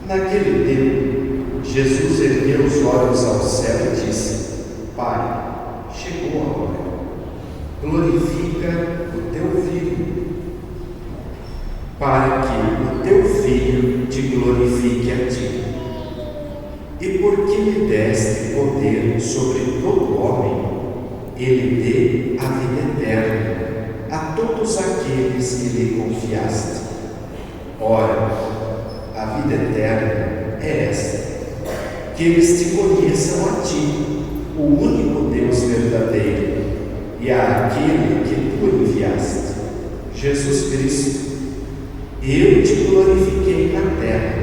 Naquele tempo, Jesus ergueu os olhos ao céu e disse: Pai, chegou a hora. Glorifica o teu Filho, para que o teu Filho te glorifique a ti. E porque me deste poder sobre todo homem, ele dê a vida eterna a todos aqueles que lhe confiaste. Ora, a vida eterna é esta: que eles te conheçam a ti, o único Deus verdadeiro, e àquele que tu enviaste, Jesus Cristo. Eu te glorifiquei na terra,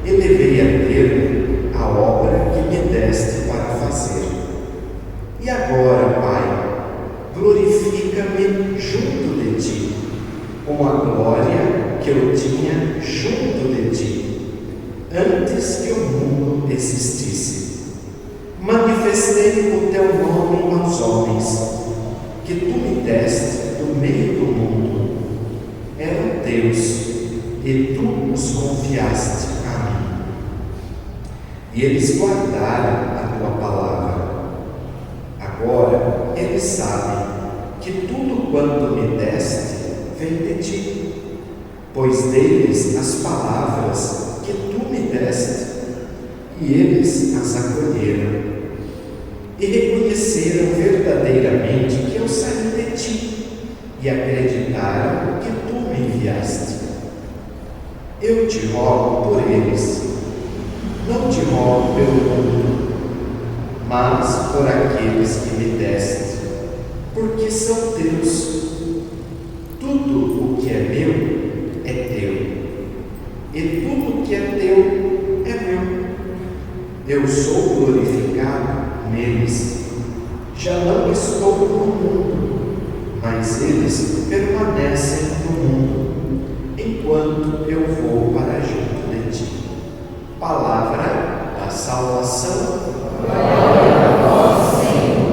e levei a termo a obra que me deste para fazer. E agora, Pai, glorifica-me junto de ti, com a glória que eu tinha junto de ti, antes que o mundo existisse. Manifestei o teu nome aos homens, que tu me deste do meio do mundo. Eram teus, e tu os confiaste a mim. E eles guardaram a tua palavra. Agora eles sabem que tudo quanto me deste vem de ti, pois deles as palavras que tu me deste, e eles as acolheram, e reconheceram verdadeiramente que eu saí de ti, e acreditaram que tu me enviaste. Eu te rogo por eles, não te rogo pelo mundo, mas por aqueles que me deste, porque são teus. Tudo o que é meu é teu, e tudo o que é teu é meu. Eu sou glorificado neles. Já não estou no mundo, mas eles permanecem no mundo, enquanto eu vou para junto de ti. Palavra da salvação. Glória a vós, Senhor.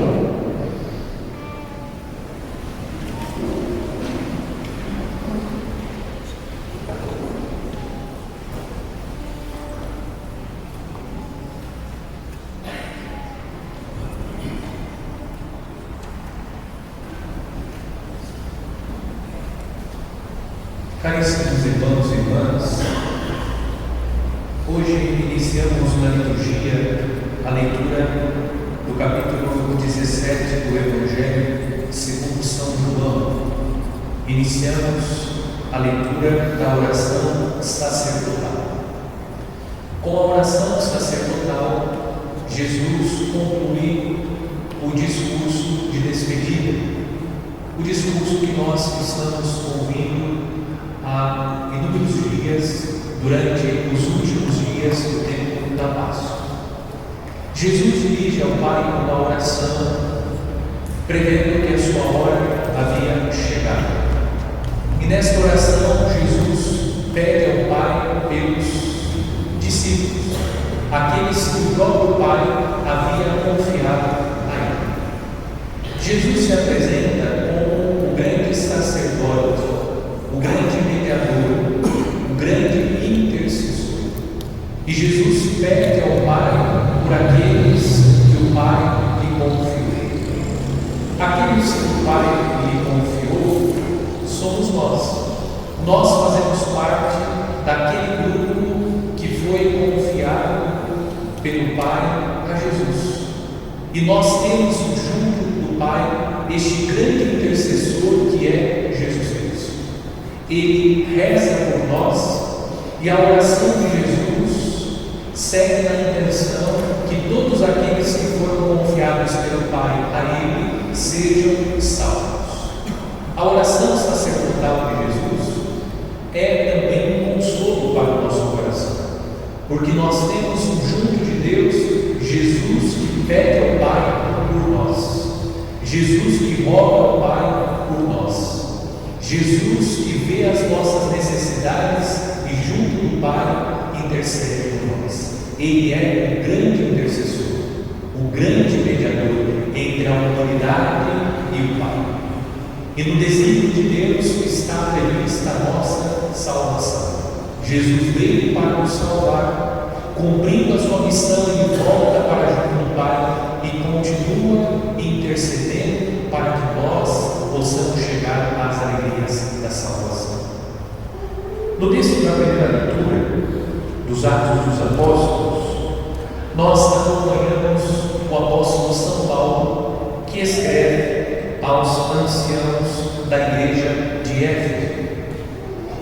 Caríssimos irmãos e irmãs, hoje iniciamos na liturgia a leitura do capítulo 17 do Evangelho segundo São João. Iniciamos a leitura da oração sacerdotal. Com a oração sacerdotal, Jesus conclui o discurso de despedida, o discurso que nós estamos ouvindo há inúmeros dias, durante os últimos dias do tempo da Páscoa. Jesus dirige ao Pai uma oração, prevendo que a sua hora havia chegado. E nesta oração, Jesus pede ao Pai pelos discípulos, aqueles que o próprio Pai havia confiado a ele. Jesus se apresenta como o grande sacerdote, o grande mediador, o grande intercessor. E Jesus pede ao Pai por aqueles que o Pai lhe confiou. Aqueles que o Pai lhe confiou somos nós. Nós fazemos parte daquele grupo que foi confiado pelo Pai a Jesus. E nós temos junto do Pai este grande intercessor que é Jesus Cristo. Ele reza por nós, e a oração de Jesus segue na intenção que todos aqueles que foram confiados pelo Pai a Ele sejam salvos. A oração sacerdotal de Jesus é também um consolo para o nosso coração, porque nós temos junto de Deus Jesus que pede ao Pai por nós, Jesus que roga ao Pai por nós, Jesus que vê as nossas necessidades e junto do Pai intercede por nós. Ele é o grande intercessor, o grande mediador entre a humanidade e o Pai. E no desígnio de Deus está prevista a nossa salvação. Jesus veio para nos salvar, cumprindo a sua missão, ele volta para junto do Pai e continua intercedendo para que nós possamos chegar às alegrias da salvação. No texto da primeira leitura dos Atos dos Apóstolos, nós acompanhamos o apóstolo São Paulo, que escreve aos anciãos da igreja de Éfeso.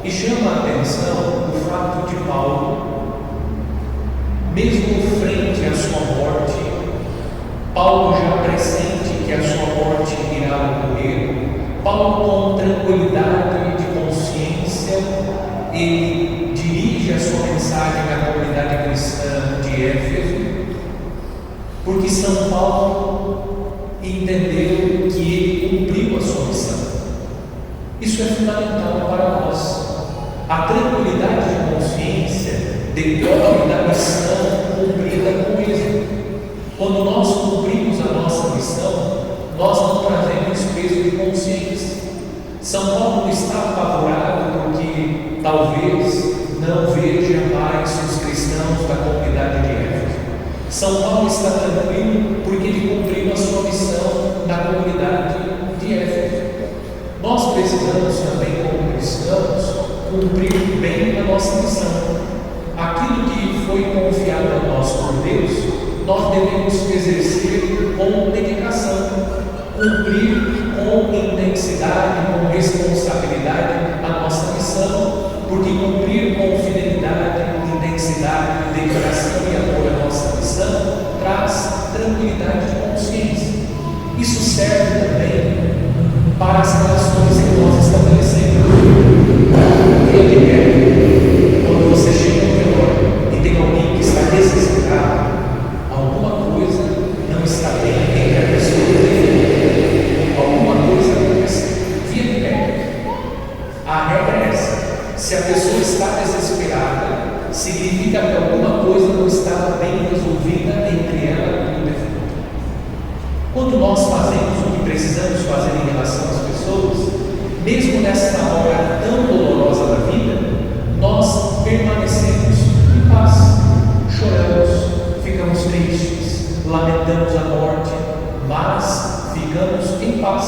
E chama a atenção o fato de Paulo, mesmo frente à sua morte, Paulo já pressente que a sua morte irá ocorrer, Paulo, com tranquilidade de consciência, ele dirige a sua mensagem à comunidade cristã de Éfeso, porque São Paulo entendeu que ele cumpriu a sua missão. Isso é fundamental para nós. A tranquilidade de consciência decorre da missão cumprida com ele. Quando nós cumprimos a nossa missão, nós não trazemos peso de consciência. São Paulo não está apavorado porque talvez não veja mais os cristãos da comunidade de Éfeso. São Paulo está tranquilo porque ele cumpriu a sua missão na comunidade de Éfeso. Nós precisamos também, como cristãos, cumprir bem a nossa missão. Aquilo que foi confiado a nós por Deus, nós devemos exercer com dedicação, cumprir com intensidade, com responsabilidade a nossa missão, porque cumprir com fidelidade, intensidade, dedicação e amor a nossa missão traz tranquilidade de consciência. Isso serve também para as relações que nós estabelecemos. Quando você chega no velório e tem alguém que está desesperado, alguma coisa não está bem entre a pessoa dele. Alguma coisa aconteceu. Via de pé. A regra é essa. Se a pessoa está desesperada, significa que alguma coisa não estava bem resolvida entre ela e o defunto. Quando nós fazemos o que precisamos fazer em relação às pessoas, mesmo nesta hora tão dolorosa da vida, nós permanecemos em paz, choramos, ficamos tristes, lamentamos a morte, mas ficamos em paz,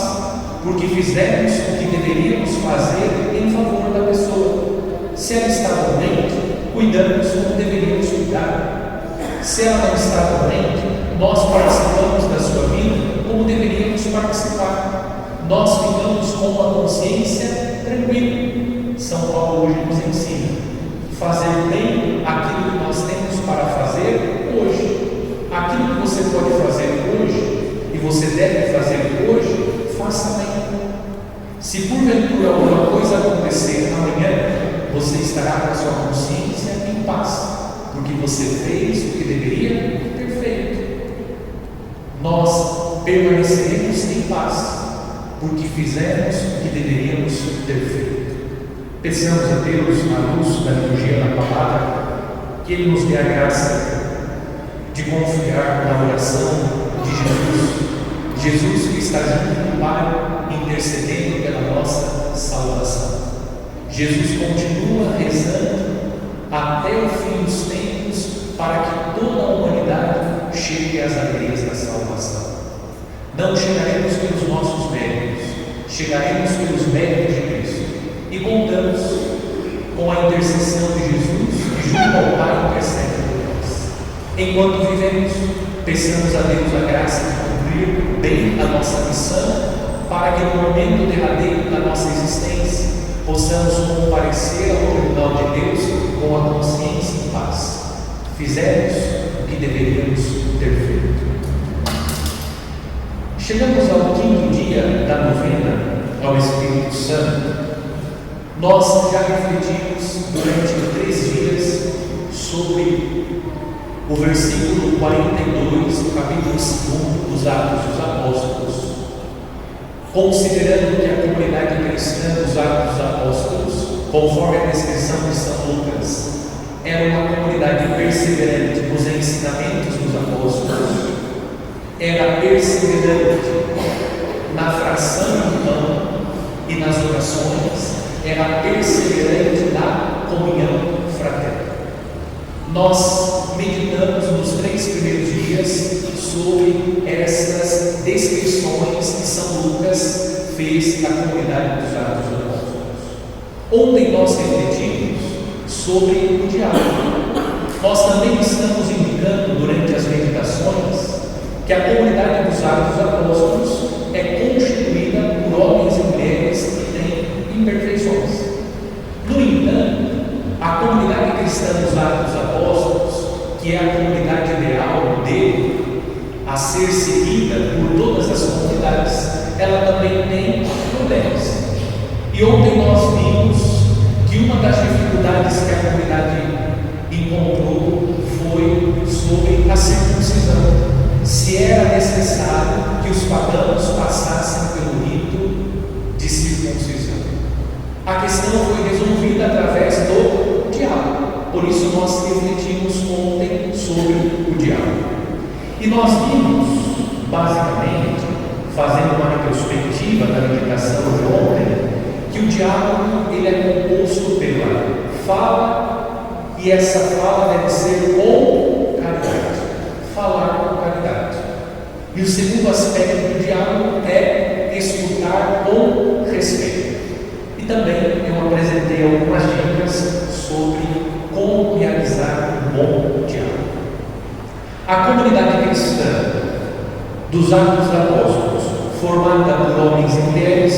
porque fizemos o que deveríamos fazer em favor da pessoa. Se ela está doente, cuidamos como deveríamos cuidar. Se ela não está doente, nós participamos da sua vida como deveríamos participar. Nós ficamos com a consciência tranquila. São Paulo hoje nos ensina fazer bem aquilo que nós temos para fazer hoje. Aquilo que você pode fazer hoje e você deve fazer hoje, faça bem. Se porventura alguma coisa acontecer amanhã, você estará com a sua consciência em paz, porque você fez o que deveria ter feito. Nós permaneceremos em paz, porque fizemos o que deveríamos ter feito. Peçamos a Deus, à luz da liturgia da palavra, que Ele nos dê a graça de confiar na oração de Jesus. Jesus que está junto do Pai, intercedendo pela nossa salvação. Jesus continua rezando até o fim dos tempos para que toda a humanidade chegue às alegrias da salvação. Não chegaremos pelos nossos méritos, chegaremos pelos méritos de Cristo e contamos com a intercessão de Jesus, que junto ao Pai intercede por nós. Enquanto vivemos, peçamos a Deus a graça de cumprir bem a nossa missão, para que no momento derradeiro da nossa existência possamos comparecer ao tribunal de Deus com a consciência em paz. Fizemos o que deveríamos ter feito. Chegamos ao quinto dia da novena ao Espírito Santo. Nós já refletimos durante 3 dias sobre o versículo 42 do capítulo 2 dos Atos dos Apóstolos, considerando que a comunidade cristã dos Atos dos Apóstolos, conforme a descrição de São Lucas, era uma comunidade perseverante nos ensinamentos dos apóstolos, era perseverante na fração do pão e nas orações, era perseverante na comunhão fraterna. Nós meditamos nos 3 primeiros dias sobre essas descrições que São Lucas fez da comunidade dos Atos dos Apóstolos. Ontem nós refletimos sobre o diálogo. Nós também estamos indicando durante as meditações que a comunidade dos Atos dos Apóstolos é constituída por homens e mulheres que têm imperfeições. No entanto, a comunidade cristã dos Atos dos Apóstolos, que é a comunidade ideal, modelo, a ser seguida por todas as comunidades, ela também tem problemas. E ontem nós vimos que uma das dificuldades que a comunidade encontrou foi sobre a circuncisão. Se era necessário que os pagãos passassem pelo rito de circuncisão. A questão foi resolvida através do diálogo. Por isso nós refletimos ontem sobre o diálogo. E nós vimos, basicamente, fazendo uma retrospectiva da meditação de ontem, que o diálogo ele é composto pela fala, e essa fala deve ser com caridade. Falar com caridade. E o segundo aspecto do diálogo é escutar com respeito. E também eu apresentei algumas dicas sobre como realizar um bom diálogo. A comunidade cristã dos Atos dos Apóstolos, formada por homens e mulheres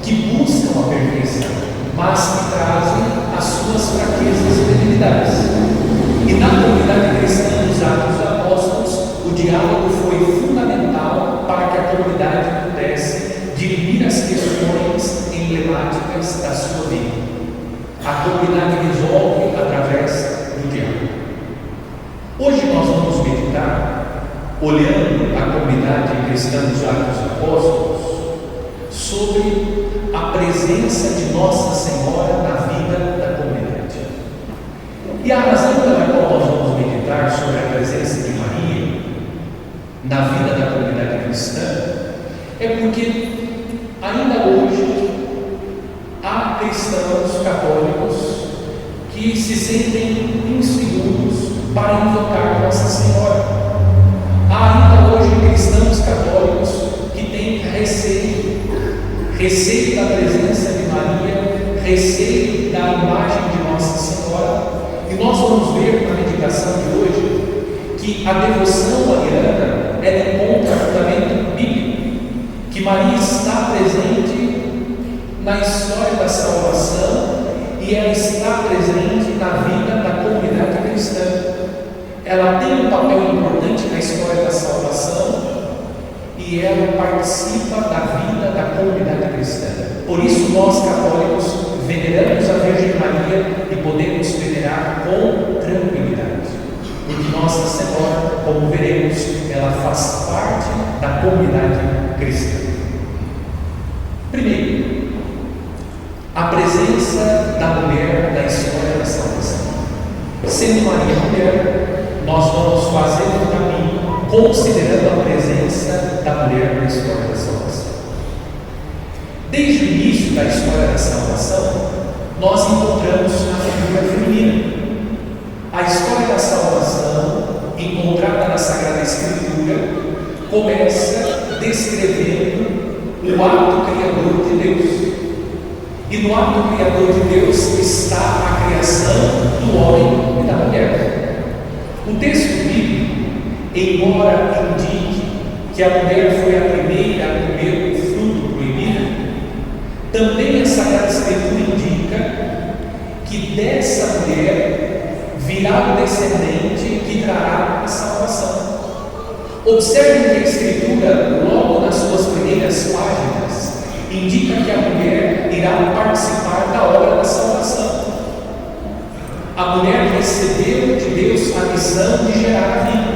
que buscam a perfeição, mas que trazem as suas fraquezas e debilidades. E na comunidade cristã dos Atos dos Apóstolos, o diálogo foi fundamental para que a comunidade pudesse dirimir as questões emblemáticas da sua vida. A comunidade resolve através do diálogo. Hoje nós vamos meditar, olhando a comunidade cristã dos Atos dos Apóstolos, sobre a presença de Nossa Senhora na vida da comunidade. E a razão pela qual nós vamos meditar sobre a presença de Maria na vida da comunidade cristã é porque ainda hoje há cristãos católicos que se sentem inseguros para invocar Nossa Senhora. Há ainda hoje cristãos católicos que têm receio da presença de Maria, receio da imagem de Nossa Senhora. E nós vamos ver na meditação de hoje que a devoção mariana ela encontra fundamento bíblico, que Maria está presente na história da salvação e ela está presente na vida da comunidade cristã. Ela tem um papel importante na história da salvação e ela participa da vida da comunidade cristã. Por isso nós católicos veneramos a Virgem Maria e podemos venerar com tranquilidade, porque Nossa Senhora, como veremos, ela faz parte da comunidade cristã. Primeiro, a presença da mulher na história da salvação. Sendo Maria mulher, nós vamos fazer um caminho considerando a presença da mulher na história da salvação. Desde o início da história da salvação, nós encontramos a figura feminina. A história da salvação, encontrada na Sagrada Escritura, começa descrevendo o ato criador de Deus. E no ato criador de Deus está a criação do homem e da mulher. O texto bíblico, embora indique que a mulher foi a primeira a comer o fruto proibido, também a Sagrada Escritura indica que dessa mulher virá o descendente que trará a salvação. Observem que a Escritura, logo nas suas primeiras páginas, indica que a mulher irá participar da obra da salvação. A mulher recebeu de Deus a missão de gerar a vida.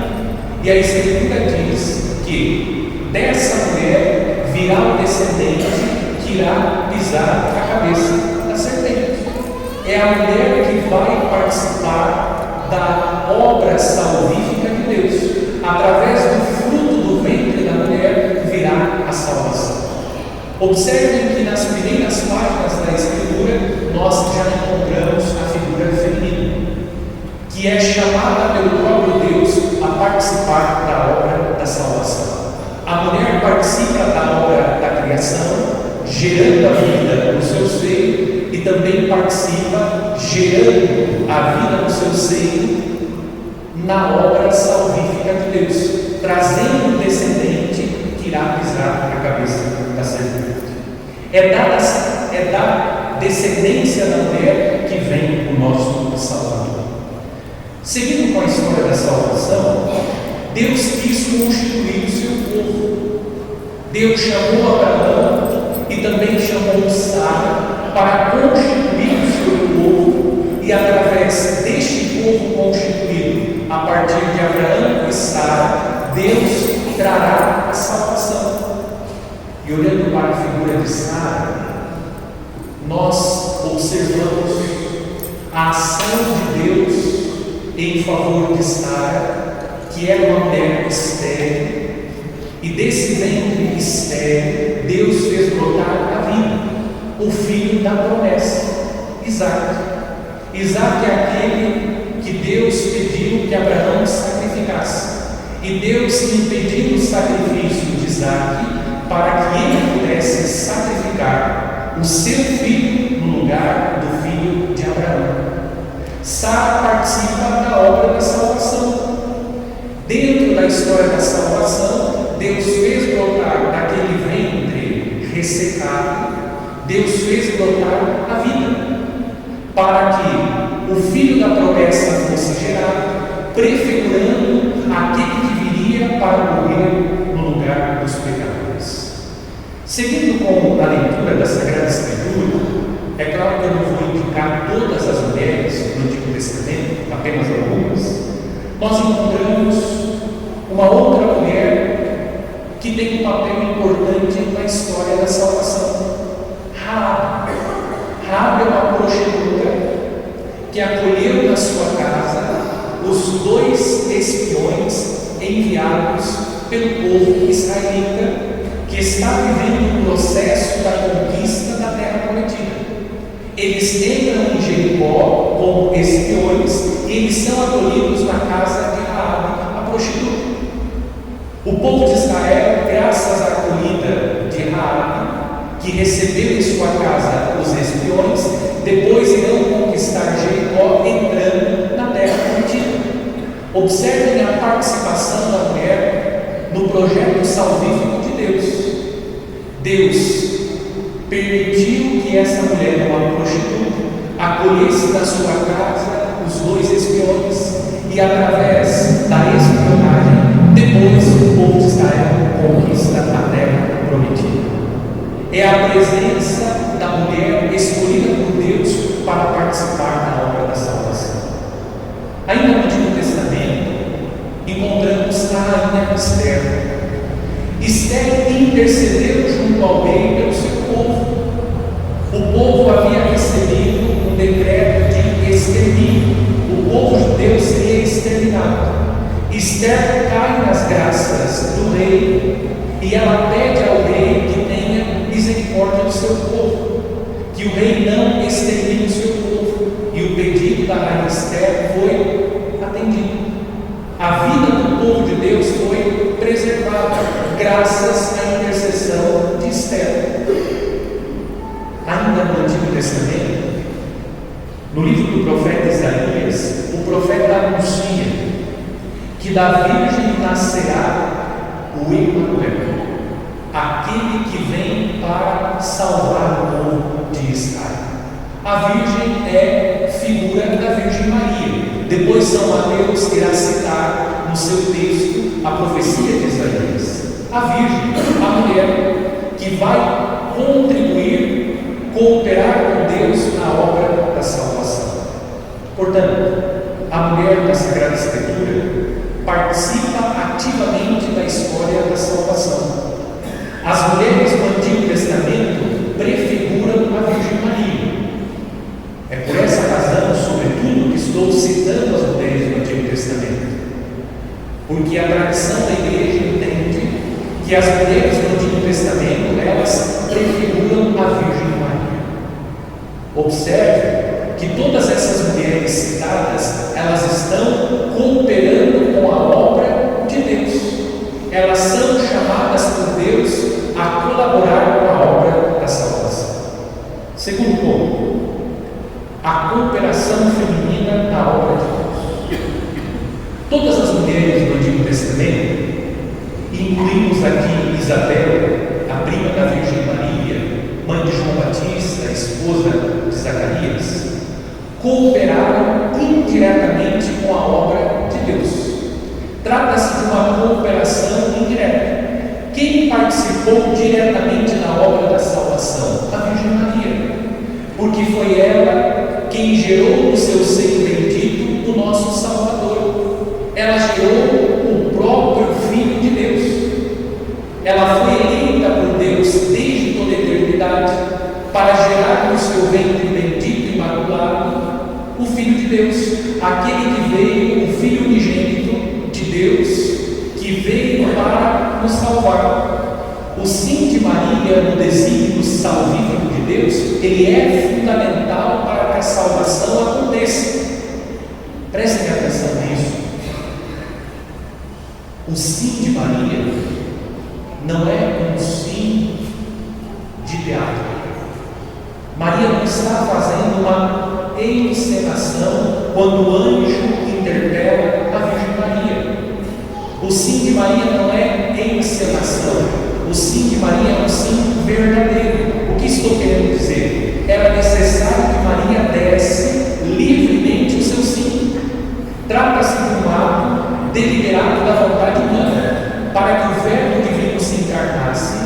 E a Escritura diz que dessa mulher virá o descendente que irá pisar a cabeça da serpente. É a mulher que vai participar da obra salvífica de Deus. Através do fruto do ventre da mulher virá a salvação. Observem que nas primeiras páginas da Escritura nós já encontramos a figura feminina, que é chamada pelo próprio Deus a participar da obra da salvação. A mulher participa da obra da criação, gerando a vida no seu seio, e também participa gerando a vida no seu seio na obra salvífica de Deus, trazendo um descendente que irá pisar na cabeça da serpente. É da descendência da mulher que vem o nosso Salvador. Seguindo com a história da salvação, Deus quis constituir o seu povo. Deus chamou Abraão e também chamou Sara para constituir o seu povo, e através deste povo constituído, a partir de Abraão e Sara, Deus trará a salvação. E olhando para a figura de Sara, nós observamos a ação de Deus em favor de Sara, que era uma mulher estéril, e desse ventre estéril, Deus fez brotar a vida, o filho da promessa, Isaac. Isaac é aquele que Deus pediu que Abraão sacrificasse, e Deus impediu o sacrifício de Isaac para que ele pudesse sacrificar o seu filho no lugar do filho de Abraão. Sara participa da obra da salvação. Dentro da história da salvação, Deus fez brotar daquele ventre ressecado, Deus fez brotar a vida, para que o filho da promessa fosse gerado, prefigurando aquele que viria para morrer no lugar dos pecadores. Seguindo com a leitura da Sagrada Escritura, é claro que eu não vou indicar todas as mulheres do Antigo Testamento, apenas algumas. Nós encontramos uma outra mulher que tem um papel importante na história da salvação. Raabe. Raabe é uma prostituta que acolheu na sua casa os 2 espiões enviados pelo povo israelita, que está vivendo o processo da conquista da terra prometida. Eles entram em Jericó como espiões e eles são acolhidos na casa de Raabe, a prostituta. O povo de Israel, graças à acolhida de Raabe, que recebeu em sua casa os espiões, depois irão conquistar Jericó entrando na terra prometida. Observem a participação da mulher no projeto salvífico de Deus. Deus permitiu que essa mulher, uma prostituta, acolhesse na sua casa os 2 espiões, e através da espionagem, depois o povo de Israel conquista a terra prometida. É a presença da mulher escolhida por Deus para participar da obra da salvação. Ainda no Antigo Testamento, encontramos a rainha Esther. Esther intercedeu junto ao rei pelo seu povo. O povo havia recebido um decreto de extermínio. O povo judeu seria exterminado. Esther cai nas graças do rei e ela pede ao rei que tenha misericórdia do seu povo, que o rei não extermine o seu povo. E o pedido da rainha Esther foi atendido. A vida do povo de Deus foi preservada graças à intercessão de Esther. Ainda no Antigo Testamento, no livro do profeta Isaías, o profeta anuncia que da Virgem nascerá o Emanuel, aquele que vem para salvar o povo de Israel. A Virgem é figura da Virgem Maria. Depois São Mateus irá citar no seu texto a profecia de Isaías. A Virgem, a mulher que vai contribuir, cooperar com Deus na obra da salvação. Portanto, a mulher da Sagrada Escritura participa ativamente da história da salvação. As mulheres do Antigo Testamento prefiguram a Virgem Maria. É por essa razão, sobretudo, que estou citando as mulheres do Antigo Testamento, porque a tradição da igreja entende que as mulheres do Antigo Testamento, elas prefiguram a Virgem Maria. Observe que todas essas mulheres citadas, elas estão cooperando com a obra de Deus. Elas são chamadas por Deus a colaborar com a obra da salvação. Segundo ponto, a cooperação feminina na obra de Deus. Todas as mulheres do Antigo Testamento, e incluímos aqui Isabel, a prima da Virgem Maria, mãe de João Batista, esposa de Zacarias, cooperaram indiretamente com a obra de Deus. Trata-se de uma cooperação indireta. Quem participou diretamente na obra da salvação? A Virgem Maria, porque foi ela quem gerou no seu seio bendito o nosso Salvador. Ela gerou o próprio Filho de Deus. Ela foi eleita por Deus desde toda a eternidade para gerar no seu ventre bendito e imaculado o Filho de Deus, aquele que veio, o Filho unigênito de Deus, que veio para nos salvar. O sim de Maria no desígnio salvífico de Deus, ele é fundamental para que a salvação aconteça. Prestem atenção nisso. O sim de Maria não é um sim de teatro. Maria não está fazendo uma encenação quando o anjo interpela a Virgem Maria. O sim de Maria não é encenação. O sim de Maria é um sim verdadeiro. O que estou querendo dizer? Era necessário que Maria desse livremente o seu sim. Trata-se de um ato deliberado da vontade humana, para que o Verbo divino se encarnasse.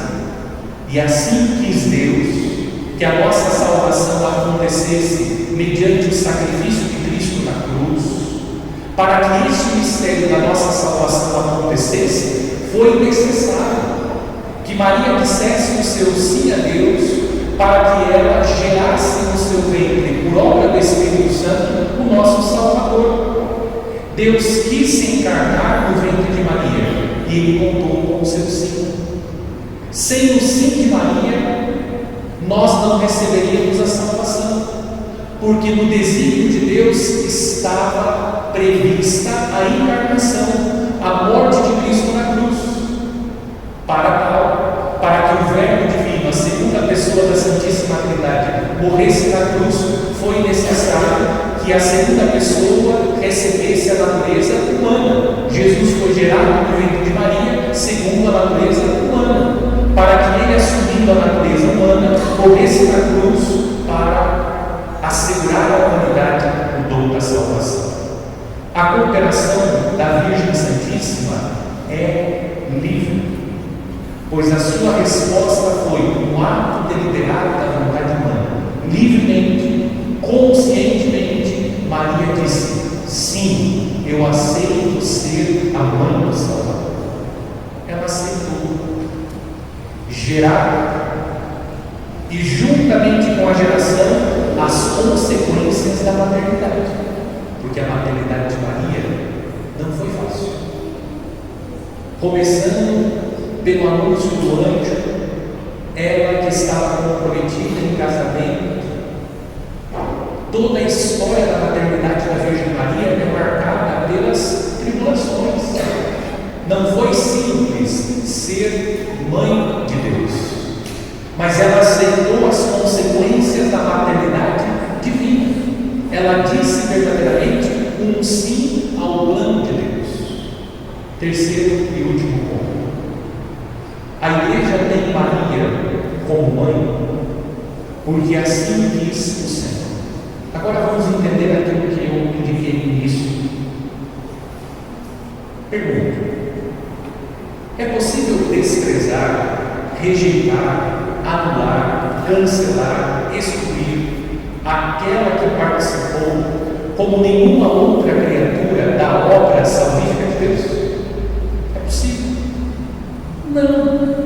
E assim quis Deus que a nossa salvação acontecesse mediante o sacrifício de Cristo na cruz. Para que esse mistério da nossa salvação acontecesse, foi necessário que Maria dissesse o seu sim a Deus, para que ela gerasse no seu ventre, por obra do Espírito Santo, o nosso Salvador. Deus quis se encarnar no ventre de Maria e ele contou com o seu sim. Sem o sim de Maria, nós não receberíamos a salvação, porque no desígnio de Deus estava prevista a encarnação, a morte de Cristo na cruz. Para que o Verbo divino, a segunda pessoa da Santíssima Trindade, morresse na cruz, foi necessário que a segunda pessoa recebesse a natureza humana. Jesus foi gerado no ventre de Maria segundo a natureza humana, para que ele, assumindo a natureza humana, morresse na cruz para assegurar à humanidade o dom da salvação. A cooperação da Virgem Santíssima é livre, pois a sua resposta foi um ato deliberado da vontade humana. Livremente, conscientemente, Maria disse: sim, eu aceito ser a mãe do Salvador. Ela aceitou gerar, e juntamente com a geração, as consequências da maternidade, porque a maternidade de Maria não foi fácil. Começando pelo anúncio do anjo, ela que estava comprometida em casamento. Toda a história da maternidade da Virgem Maria é marcada pelas tribulações. Não foi simples ser mãe de Deus, mas ela aceitou as consequências da maternidade divina. Ela disse verdadeiramente um sim ao plano de Deus. Terceiro e último ponto. A igreja tem Maria como mãe, porque assim quis o Senhor. Agora vamos entender aquilo que eu indiquei no início. Pergunta: é possível desprezar, rejeitar, anular, cancelar, excluir aquela que participou como nenhuma outra criatura da obra salvífica de Deus? É possível? Não.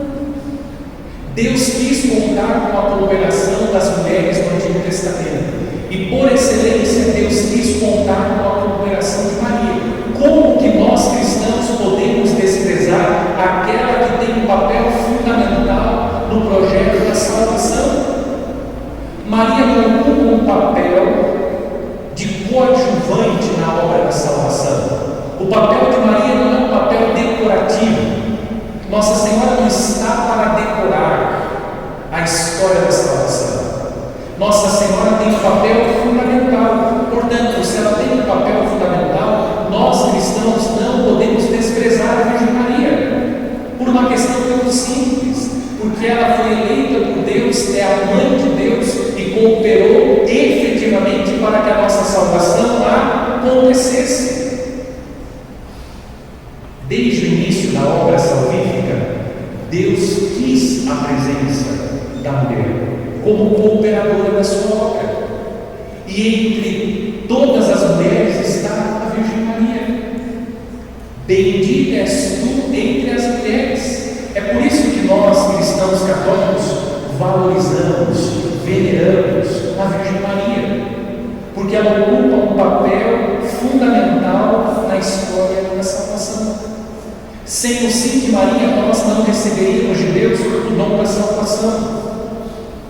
Deus quis contar com a cooperação das mulheres do Antigo Testamento, e por excelência Deus quis contar com a cooperação de Maria. Como que nós cristãos podemos desprezar aquela que tem um papel fundamental no projeto da salvação? papel de Maria não é um papel decorativo. Nossa Senhora não está para decorar a história da salvação. Nossa Senhora tem um papel fundamental. Portanto, se ela tem um papel fundamental, nós cristãos não podemos desprezar a Virgem Maria, por uma questão muito simples, porque ela foi eleita por Deus, é a mãe de Deus e cooperou efetivamente para que a nossa salvação acontecesse. Desde o início da obra salvífica, Deus quis a presença da mulher como cooperadora da sua obra. E entre todas as mulheres está a Virgem Maria. Bendita és tu entre as mulheres. É por isso que nós, cristãos católicos, valorizamos, veneramos a Virgem Maria, porque ela ocupa um papel fundamental na história da salvação. Sem o sim de Maria, nós não receberíamos de Deus o dom da salvação.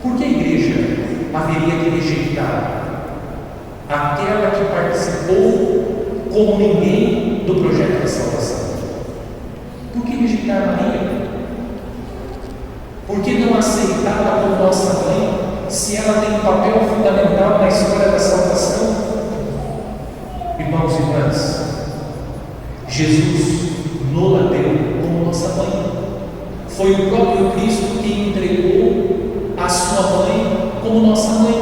Por que a igreja haveria de rejeitar aquela que participou como ninguém do projeto da salvação? Por que rejeitar Maria? Por que não aceitá-la como nossa mãe, se ela tem um papel fundamental na história da salvação? Irmãos e irmãs, Jesus nos deu como nossa mãe. Foi o próprio Cristo que entregou a sua mãe como nossa mãe.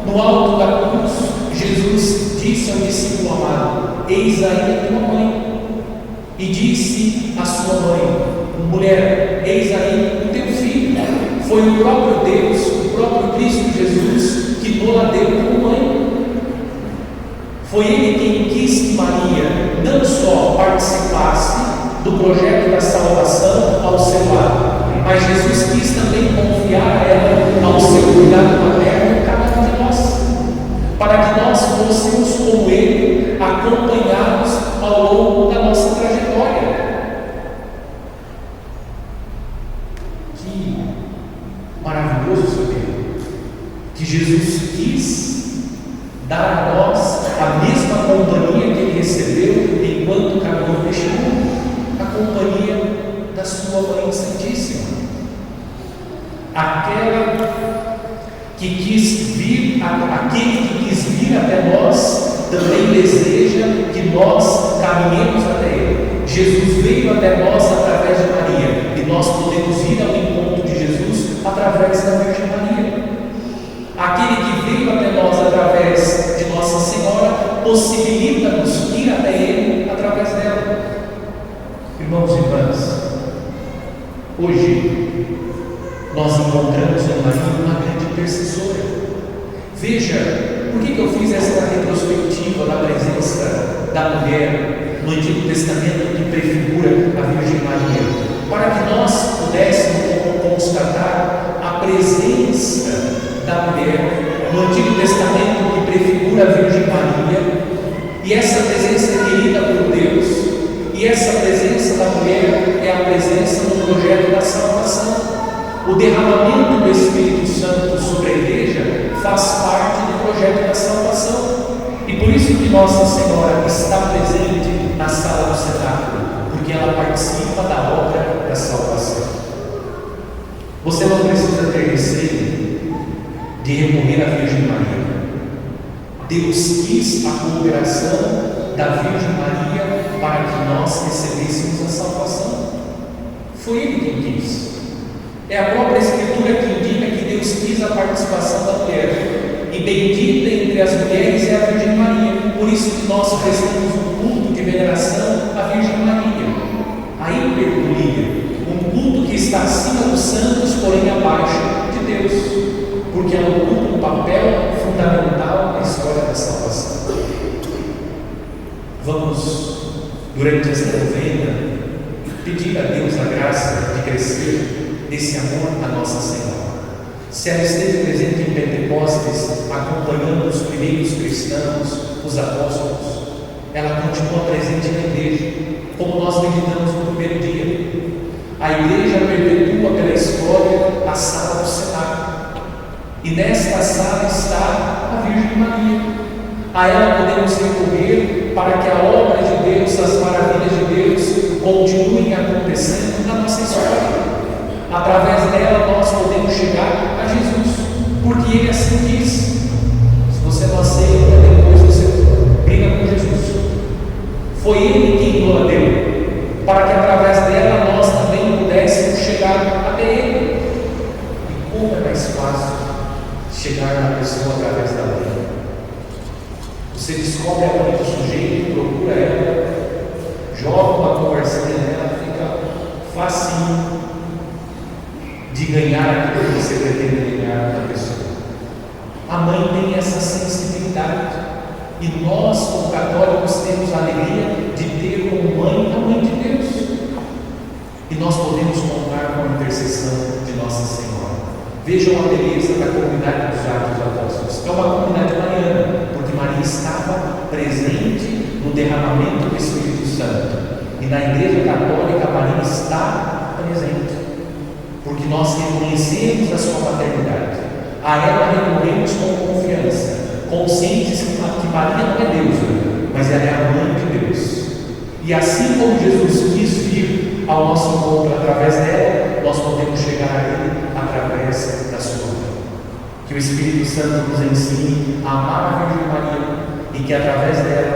No alto da cruz, Jesus disse ao discípulo amado: eis aí a tua mãe. E disse à sua mãe: mulher, eis aí o teu filho. Foi o próprio Deus, o próprio Cristo Jesus, que nos deu como mãe. Foi Ele quem quis que Maria não só participasse do projeto da salvação ao seu lado, mas Jesus quis também confiar a ela ao seu cuidado materno, cada um de nós, para que nós fôssemos como Ele, acompanhados ao longo da nossa trajetória. Que maravilhoso saber que Jesus quis dar a nós a mesma companhia que Ele recebeu enquanto caminhou neste mundo, a companhia da sua Mãe Santíssima, aquela que quis vir, aquele que quis vir até nós também deseja que nós caminhemos até Ele. Jesus veio até nós através de Maria e nós podemos ir ao encontro de Jesus através da Virgem Maria. Aquele que veio até nós através de Nossa Senhora possibilita-nos ir até Ele através dela. Irmãos e irmãs, hoje nós encontramos em Maria uma grande intercessora. Veja, por que eu fiz esta retrospectiva da presença da mulher no Antigo Testamento que prefigura a Virgem Maria? Para que nós pudéssemos constatar a presença da mulher no Antigo Testamento que prefigura a Virgem Maria, e essa presença é querida por Deus, e essa presença da mulher é a presença no projeto da salvação. O derramamento do Espírito Santo sobre a igreja faz parte do projeto da salvação, e por isso que Nossa Senhora está presente na sala do cenáculo, porque ela participa da obra da salvação. Você não precisa ter receio de recorrer à Virgem Maria. Deus quis a cooperação da Virgem Maria para que nós recebêssemos a salvação. Foi Ele quem quis. É a própria Escritura que indica que Deus quis a participação da mulher. E bendita entre as mulheres é a Virgem Maria. Por isso que nós prestamos um culto de veneração à Virgem Maria, a hiperdulia, um culto que está acima dos santos, porém abaixo de Deus, porque ela ocupa um papel fundamental na história da salvação. Vamos, durante esta novena, pedir a Deus a graça de crescer nesse amor à Nossa Senhora. Se ela esteve presente em Pentecostes, acompanhando os primeiros cristãos, os apóstolos, ela continua presente na igreja, como nós meditamos no primeiro dia. A igreja perpetua pela história a sala do cenáculo. E nesta sala está a Virgem Maria. A ela podemos recorrer para que a obra de Deus, as maravilhas de Deus continuem acontecendo na nossa história. Através dela nós podemos chegar a Jesus, porque Ele assim diz. Se você não aceita, depois você briga com Jesus. Foi Ele quem nos deu, para que através dela nós também pudéssemos chegar até Ele. E como é mais fácil chegar na pessoa através da lei? Você descobre a mãe do sujeito, procura ela, joga uma conversinha nela, fica facinho de ganhar aquilo que você pretende ganhar da pessoa. A mãe tem essa sensibilidade. E nós, como católicos, temos a alegria de ter como mãe a mãe de Deus. E nós podemos contar com a intercessão de Nossa Senhora. Vejam a beleza da comunidade dos Atos Apóstolos. É uma comunidade mariana, porque Maria estava presente no derramamento do Espírito Santo. E na Igreja Católica, Maria está presente, porque nós reconhecemos a sua maternidade. A ela recorremos com confiança, conscientes que Maria não é Deus, mas ela é a mãe de Deus. E assim como Jesus quis vir ao nosso encontro através dela, nós podemos chegar a Ele através da sua mãe. Que o Espírito Santo nos ensine a amar a Virgem Maria e que através dela